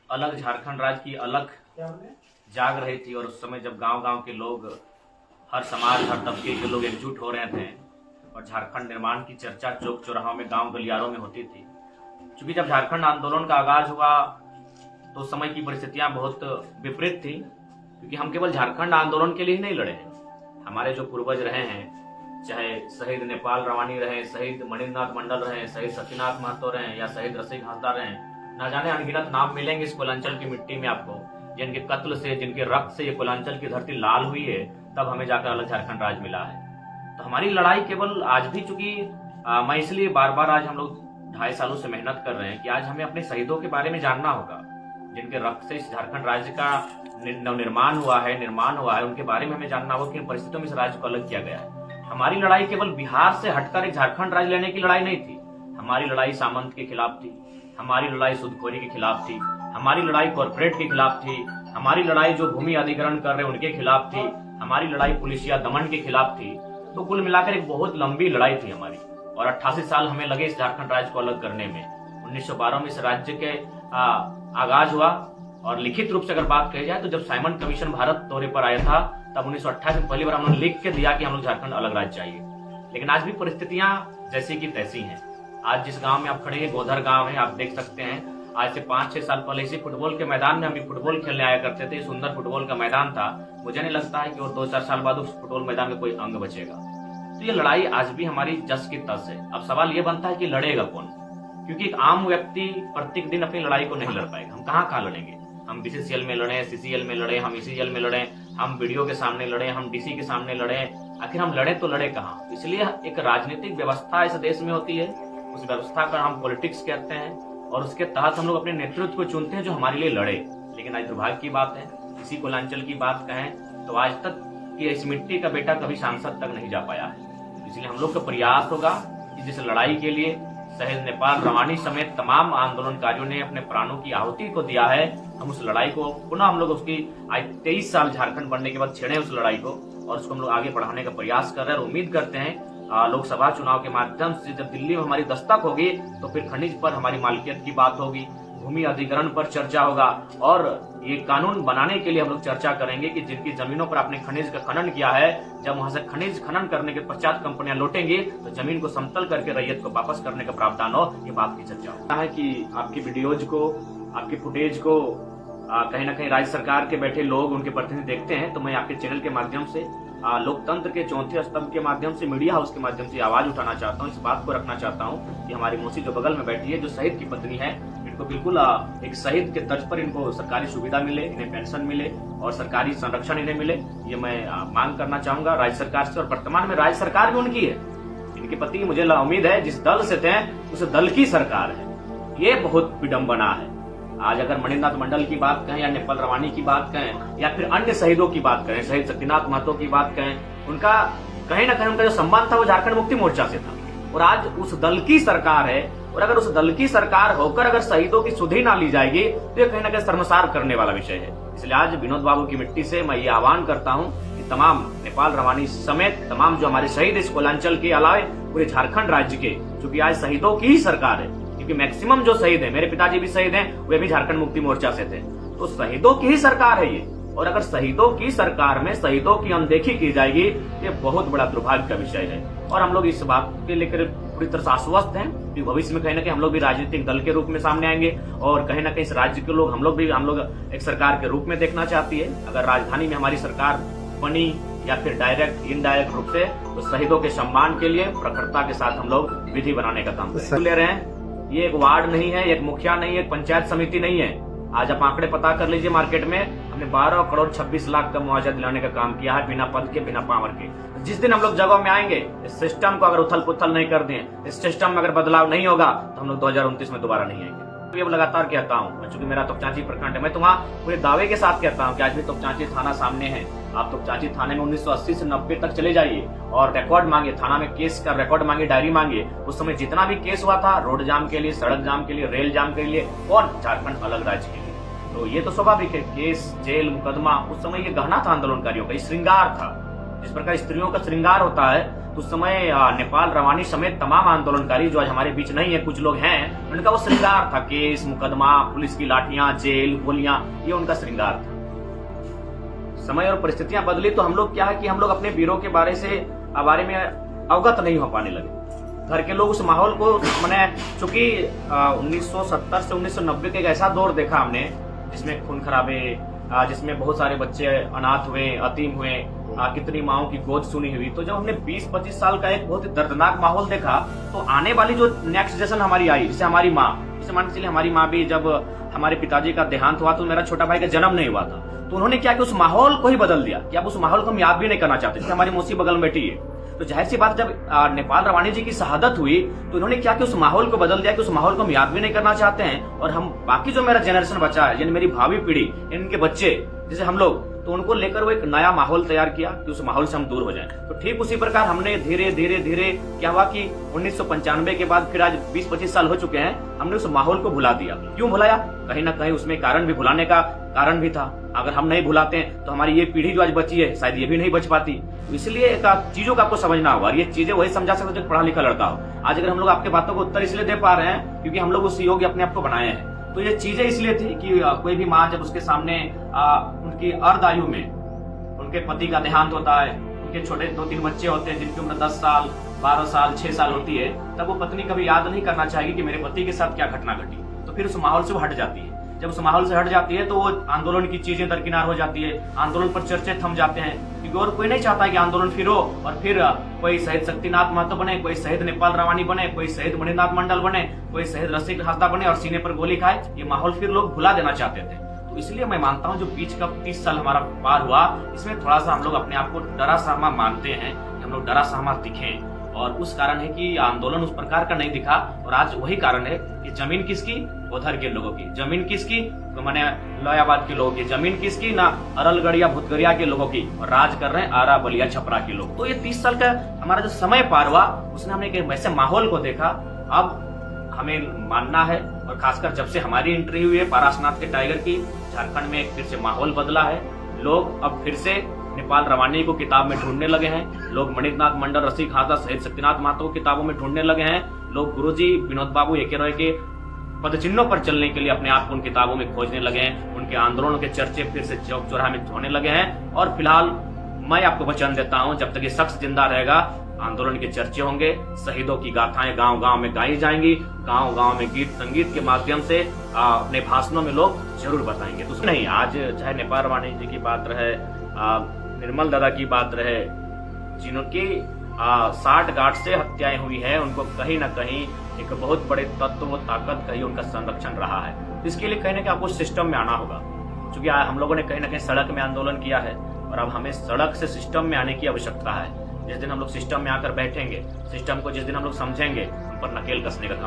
अलग झारखंड राज्य की अलग जाग रही थी। और उस समय जब गांव-गांव के लोग, हर समाज, हर तबके के लोग एकजुट हो रहे थे और झारखंड निर्माण की चर्चा चौक चौराहों में, गांव गलियारों में होती थी। क्योंकि जब झारखंड आंदोलन का आगाज हुआ तो उस समय की परिस्थितियां बहुत विपरीत थी, क्योंकि हम केवल झारखंड आंदोलन के लिए ही नहीं लड़े हैं। हमारे जो पूर्वज रहे हैं, चाहे शहीद नेपाल रवानी रहे, शहीद मणिन्द्रनाथ मंडल रहे, शहीद सत्यनाथ महतो रहे या शहीद रसिक हांसदा रहे, ना जाने अनगिनत नाम मिलेंगे इस कोलांचल की मिट्टी में आपको, जिनके कत्ल से, जिनके रक्त से ये कोलांचल की धरती लाल हुई है, तब हमें जाकर अलग झारखंड राज्य मिला है। तो हमारी लड़ाई केवल आज भी, चूंकि मैं इसलिए बार बार आज हम लोग 2.5 सालों से मेहनत कर रहे हैं कि आज हमें अपने शहीदों के बारे में जानना होगा, जिनके रक्त से इस झारखंड राज्य का निर्माण हुआ है, उनके बारे में हमें जानना होगा कि इन परिस्थितियों में इस राज्य को अलग किया गया है। हमारी लड़ाई केवल बिहार से हटकर एक झारखंड राज्य लेने की लड़ाई नहीं थी। हमारी लड़ाई सामंत के खिलाफ थी, हमारी लड़ाई सूदखोरी के खिलाफ थी, हमारी लड़ाई कॉर्पोरेट के खिलाफ थी, हमारी लड़ाई जो भूमि अधिग्रहण कर रहे उनके खिलाफ थी, हमारी लड़ाई पुलिसिया दमन के खिलाफ थी। तो कुल मिलाकर एक बहुत लंबी लड़ाई थी हमारी, और 88 साल हमें लगे इस झारखंड राज्य को अलग करने में। 1912 में इस राज्य के आगाज हुआ। और लिखित रूप से अगर बात कही जाए तो जब साइमन कमीशन भारत दौरे पर आया था, तब 1928 में पहली बार हमने लिख के दिया कि हम लोग झारखंड अलग राज्य चाहिए। लेकिन आज भी परिस्थितियां जैसी की तैसी हैं। आज जिस गांव में आप खड़े हैं, गोधर गांव है, आप देख सकते हैं, आज से 5-6 साल पहले इसी फुटबॉल के मैदान में हम भी फुटबॉल खेलने आया करते थे। सुंदर फुटबॉल का मैदान था। मुझे नहीं लगता है कि और 2-4 साल बाद उस फुटबॉल मैदान में कोई अंग बचेगा। तो ये लड़ाई आज भी हमारी जस की तस है। अब सवाल ये बनता है कि लड़ेगा कौन, क्योंकि एक आम व्यक्ति प्रत्येक दिन अपनी लड़ाई को नहीं लड़ पाएगा। हम कहाँ लड़ेंगे? हम बीसीसीएल में लड़े, सीसीएल में लड़े, हम ईसीएल में लड़े, हम वीडियो के सामने लड़े, हम डीसी के सामने लड़े, आखिर हम लड़े तो लड़े कहाँ? इसलिए एक राजनीतिक व्यवस्था इस देश में होती है, उस व्यवस्था का हम पॉलिटिक्स कहते हैं, और उसके तहत हम लोग अपने नेतृत्व को चुनते हैं जो हमारे लिए लड़े। लेकिन आज दुर्भाग्य की बात है, इसी कोलांचल की बात कहें तो आज तक कि इस मिट्टी का बेटा कभी सांसद तक नहीं जा पाया है। इसलिए हम लोग का प्रयास होगा कि जिस लड़ाई के लिए शहीद नेपाल रवानी समेत तमाम आंदोलनकारियों ने अपने प्राणों की आहुति को दिया है, हम उस लड़ाई को पुनः हम लोग उसकी आज 23 साल झारखंड बनने के बाद छेड़े उस लड़ाई को, और उसको हम लोग आगे बढ़ाने का प्रयास कर रहे हैं। और उम्मीद करते हैं लोकसभा चुनाव के माध्यम से जब दिल्ली में हमारी दस्तक होगी तो फिर खनिज पर हमारी मालिकियत की बात होगी, भूमि अधिग्रहण पर चर्चा होगा, और ये कानून बनाने के लिए हम लोग चर्चा करेंगे कि जिनकी जमीनों पर आपने खनिज का खनन किया है, जब वहां से खनिज खनन करने के पश्चात कंपनियां लौटेंगी तो जमीन को समतल करके रैयत को वापस करने का प्रावधान हो, ये बात की चर्चा होता है। कि आपकी वीडियोज को, आपकी फुटेज को कहीं ना कहीं राज्य सरकार के बैठे लोग, उनके प्रतिनिधि देखते हैं, तो मैं आपके चैनल के माध्यम से, लोकतंत्र के चौथे स्तंभ के माध्यम से, मीडिया हाउस के माध्यम से आवाज उठाना चाहता हूँ, इस बात को रखना चाहता हूँ कि हमारी मौसी जो बगल में बैठी है, जो शहीद की पत्नी है, इनको बिल्कुल एक शहीद के तर्ज पर इनको सरकारी सुविधा मिले, इन्हें पेंशन मिले और सरकारी संरक्षण इन्हें मिले, ये मैं मांग करना चाहूंगा राज्य सरकार से। और वर्तमान में राज्य सरकार भी उनकी है, इनके पति, मुझे उम्मीद है जिस दल से थे उस दल की सरकार है। ये बहुत विडंबना है। आज अगर मणिन्द्रनाथ मंडल की बात कहें या नेपाल रवानी की बात कहें या फिर अन्य शहीदों की बात करें, शहीद सत्यनाथ महतो की बात कहें, उनका कहीं ना कहीं उनका जो संबंध था वो झारखंड मुक्ति मोर्चा से था, और आज उस दल की सरकार है। और अगर उस दल की सरकार होकर अगर शहीदों की सुधि ना ली जाएगी तो ये कहीं ना कहीं शर्मसार करने वाला विषय है। इसलिए आज विनोद बाबू की मिट्टी से मैं ये आह्वान करता हूँ कि तमाम नेपाल रवानी समेत तमाम जो हमारे शहीद इस कोलांचल के अलावे पूरे झारखंड राज्य के, क्योंकि आज शहीदों की ही सरकार है, क्योंकि मैक्सिमम जो शहीद है, मेरे पिताजी भी शहीद हैं, वे भी झारखंड मुक्ति मोर्चा से थे, तो शहीदों की ही सरकार है ये। और अगर शहीदों की सरकार में शहीदों की अनदेखी की जाएगी, ये बहुत बड़ा दुर्भाग्य का विषय है। और हम लोग इस बात के लेकर पूरी तरह से आश्वस्त हैं कि भविष्य में कहीं ना कहीं हम लोग भी राजनीतिक दल के रूप में सामने आएंगे, और कहीं ना कहीं इस राज्य के लोग, हम लोग एक सरकार के रूप में देखना चाहती है। अगर राजधानी में हमारी सरकार बनी या फिर डायरेक्ट इनडायरेक्ट रूप से, तो शहीदों के सम्मान के लिए प्रखरता के साथ हम लोग विधि बनाने का काम ले रहे हैं। ये एक वार्ड नहीं है, एक मुखिया नहीं है, एक पंचायत समिति नहीं है। आज आप आंकड़े पता कर लीजिए, मार्केट में हमने 12 करोड़ 26 लाख का मुआवजा दिलाने का काम किया है, बिना पद के, बिना पावर के। जिस दिन हम लोग जगह में आएंगे, इस सिस्टम को अगर उथल पुथल नहीं कर दें, इस सिस्टम में अगर बदलाव नहीं होगा, तो हम लोग 2029 में दोबारा नहीं आएंगे। तो ये लगातार कहता हूँ, चूंकि मेरा तोपचांची प्रखंड है, मैं तो वहाँ पूरे दावे के साथ कहता हूँ कि आज भी तोपचांची थाना सामने है। आप तोपचांची थाने में 1980 से 90 तक चले जाइए और रिकॉर्ड मांगिए, थाना में केस का रिकॉर्ड मांगिए, डायरी मांगिए। उस समय जितना भी केस हुआ था, रोड जाम के लिए, सड़क जाम के लिए, रेल जाम के लिए, कौन? झारखंड अलग राज्य के लिए। तो ये तो स्वाभाविक है, केस, जेल, मुकदमा, उस समय ये गहना था आंदोलनकारियों का, श्रृंगार था। जिस प्रकार स्त्रियों का श्रृंगार होता है, तो उस समय नेपाल रवानी समेत तमाम आंदोलनकारी जो आज हमारे बीच नहीं है, कुछ लोग हैं, उनका वो श्रृंगार था। केस, मुकदमा, पुलिस की लाठियां, जेल, गोलियां, ये उनका श्रृंगार था। समय और परिस्थितियां बदली तो हम लोग क्या है कि हम लोग अपने वीरों के बारे में अवगत नहीं हो पाने लगे। घर के लोग उस माहौल को मैंने चूंकि 1970 से 1990 के एक ऐसा दौर देखा हमने जिसमें खून खराबे, जिसमें बहुत सारे बच्चे अनाथ हुए, यतीम हुए, कितनी माओं की गोद सुनी हुई। तो जब हमने 20-25 साल का एक बहुत ही दर्दनाक माहौल देखा तो आने वाली जो नेक्स्ट जनरेशन हमारी आई, जैसे हमारी माँ, जैसे मान के चलिए हमारी माँ भी जब हमारे पिताजी का देहांत हुआ तो मेरा छोटा भाई का जन्म नहीं हुआ था, तो उन्होंने क्या कि उस माहौल को ही बदल दिया कि अब उस माहौल को हम याद भी नहीं करना चाहते। जैसे हमारी मौसी बगल में बैठी है, तो जाहिर सी बात जब नेपाल रवानी जी की शहादत हुई तो उन्होंने क्या कि उस माहौल को बदल दिया कि उस माहौल को हम याद भी नहीं करना चाहते हैं। और हम बाकी जो मेरा जनरेशन बचा है, यानी मेरी भावी पीढ़ी, इनके बच्चे जैसे हम लोग, तो उनको लेकर वो एक नया माहौल तैयार किया कि उस माहौल से हम दूर हो जाएं। तो ठीक उसी प्रकार हमने धीरे धीरे क्या हुआ कि 1995 के बाद फिर आज 20-25 साल हो चुके हैं, हमने उस माहौल को भुला दिया। क्यों भुलाया? कहीं ना कहीं उसमें कारण भी, भुलाने का कारण भी था। अगर हम नहीं भुलाते तो हमारी ये पीढ़ी जो आज बची है शायद ये भी नहीं बच पाती। तो इसलिए चीजों का आपको समझना होगा। ये चीजें वही समझा सकते जो पढ़ा लिखा लड़का हो। आज अगर हम लोग आपके बातों को उत्तर इसलिए दे पा रहे हैं क्योंकि हम लोग उस योग्य अपने आप को बनाए हैं। तो ये चीजें इसलिए थी कि कोई भी माँ जब उसके सामने उनकी अर्ध आयु में उनके पति का देहांत होता है, उनके छोटे 2-3 बच्चे होते हैं जिनकी उम्र 10 साल, 12 साल, 6 साल होती है, तब वो पत्नी कभी याद नहीं करना चाहेगी कि मेरे पति के साथ क्या घटना घटी। तो फिर उस माहौल से वो हट जाती है। जब उस माहौल से हट जाती है तो वो आंदोलन की चीजें दरकिनार हो जाती है, आंदोलन पर चर्चे थम जाते हैं, क्योंकि और कोई नहीं चाहता है कि आंदोलन फिर हो और फिर कोई शहीद शक्तिनाथ महतो बने, कोई शहीद नेपाल रवानी बने, कोई शहीद मणिनाथ मंडल बने, कोई शहीद रसिक हासदा बने और सीने पर गोली खाए। ये माहौल फिर लोग भुला देना चाहते थे। तो इसलिए मैं मानता हूँ जो बीच का 30 साल हमारा पार हुआ, इसमें थोड़ा सा हम लोग अपने आप को डरा सहमा मानते हैं कि हम लोग डरा सहमा दिखें। और उस कारण है कि आंदोलन उस प्रकार का नहीं दिखा। और आज वही कारण है कि जमीन किसकी? उधर के लोगों की। जमीन किसकी? तो मैंने लौयाबाद के लोगों की। जमीन किसकी? ना अरलगढ़िया भूतगरिया के लोगों की। और राज कर रहे हैं आरा बलिया छपरा के लोग। तो ये 30 साल का हमारा जो समय पार हुआ उसने हमने एक वैसे माहौल को देखा। अब हमें मानना है, और खासकर जब से हमारी एंट्री हुई है पारसनाथ के टाइगर की, झारखंड में फिर से माहौल बदला है। लोग अब फिर से नेपाल रवानी को किताब में ढूंढने लगे हैं। लोग मणिनाथ मंडल, रसिक हासदा, शहीद शक्तिनाथ महतो को किताबों में ढूंढने लगे हैं। लोग गुरुजी विनोद बाबू एके रॉय के पदचिन्हों पर चलने के लिए अपने आप को उन किताबों में खोजने लगे हैं। उनके आंदोलनों के चर्चे फिर से चौक चौराहे में होने लगे हैं। और फिलहाल मैं आपको वचन देता हूं, जब तक ये शख्स जिंदा रहेगा आंदोलन के चर्चे होंगे, शहीदों की गाथाएं गांव गांव में गाई जाएंगी, गांव गांव में गीत संगीत के माध्यम से अपने भाषणों में लोग जरूर बताएंगे। तो नहीं, आज चाहे नेपाल रवानी जी की बात रहे, निर्मल दादा की बात रहे, जिनकी 60 गांठ से हत्याएं हुई है, उनको कहीं ना कहीं एक बहुत बड़े तत्व ताकत का ही उनका संरक्षण रहा है। इसके लिए कहीं ना कहीं आपको सिस्टम में आना होगा, क्योंकि हम लोगों ने कहीं ना कहीं सड़क में आंदोलन किया है और अब हमें सड़क से सिस्टम में आने की आवश्यकता है। जिस दिन हम लोग सिस्टम में आकर बैठेंगे, सिस्टम को जिस दिन हम लोग समझेंगे, उन पर नकेल कसने का काम